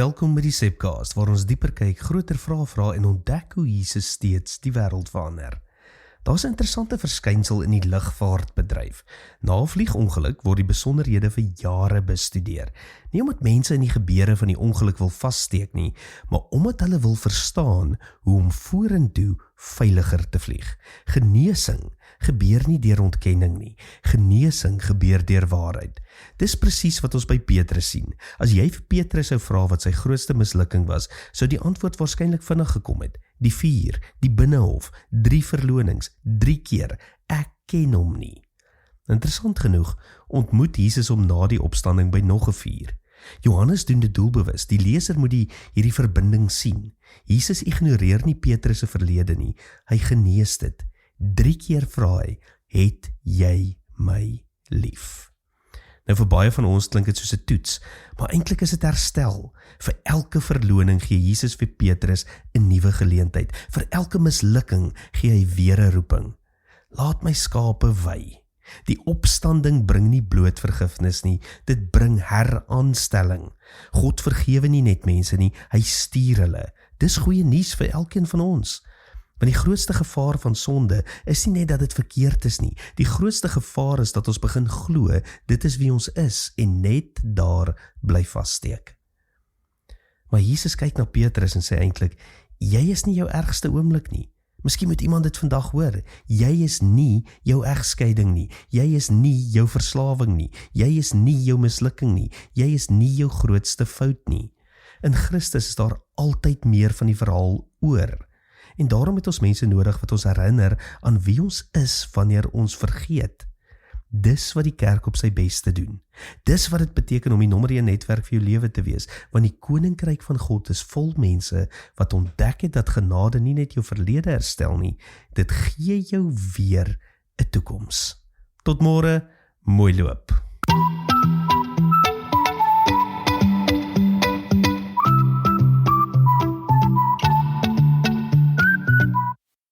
Welkom by die Sepcast, waar ons dieper kyk, groter vrae vra en ontdek hoe Jesus steeds die wêreld verander. Daar's 'n interessante verskynsel in die lugvaartbedryf. Na 'n vliegongeluk word die besonderhede vir jare bestudeer. Nie omdat mense in die gebeure van die ongeluk wil vassteek nie, maar omdat hulle wil verstaan hoe om vorentoe veiliger te vlieg. Genesing gebeur nie deur ontkenning nie. Genesing gebeur deur waarheid. Dis presies wat ons by Petrus sien. As jy vir Petrus sou vra wat sy grootste mislukking was, sou die antwoord waarskynlik vinnig gekom het. Die vuur, die binnehof, 3 verlonings, 3 keer, ek ken hom nie. Interessant genoeg, ontmoet Jesus hom na die opstanding by nog 'n vuur. Johannes doen dit doelbewus, die leser moet hierdie verbinding sien. Jesus ignoreer nie Petrus se verlede nie, hy genees dit. 3 keer vra hy, het jy my lief? Nou vir baie van ons klink dit soos 'n toets, maar eintlik is dit herstel. Vir elke verloning gee Jesus vir Petrus 'n nuwe geleentheid. Vir elke mislukking gee hy weer 'n roeping. Laat my skape wy. Die opstanding bring nie bloot vergifnis nie, dit bring heraanstelling. God vergewe nie net mense nie, hy stuur hulle. Dis goeie nuus vir elkeen van ons. Want die grootste gevaar van sonde is nie net dat dit verkeerd is nie. Die grootste gevaar is dat ons begin glo, dit is wie ons is en net daar bly vassteek. Maar Jesus kyk na Petrus en sê eintlik, jy is nie jou ergste oomblik nie. Miskien moet iemand dit vandag hoor. Jy is nie jou egskeiding nie. Jy is nie jou verslawing nie. Jy is nie jou mislukking nie. Jy is nie jou grootste fout nie. In Christus is daar altyd meer van die verhaal oor. En daarom het ons mense nodig wat ons herinner aan wie ons is wanneer ons vergeet. Dis wat die kerk op sy beste doen. Dis wat dit beteken om die nommer 1 netwerk vir jou lewe te wees, want die koninkryk van God is vol mense wat ontdek het dat genade nie net jou verlede herstel nie, dit gee jou weer 'n toekoms. Tot môre, mooi loop.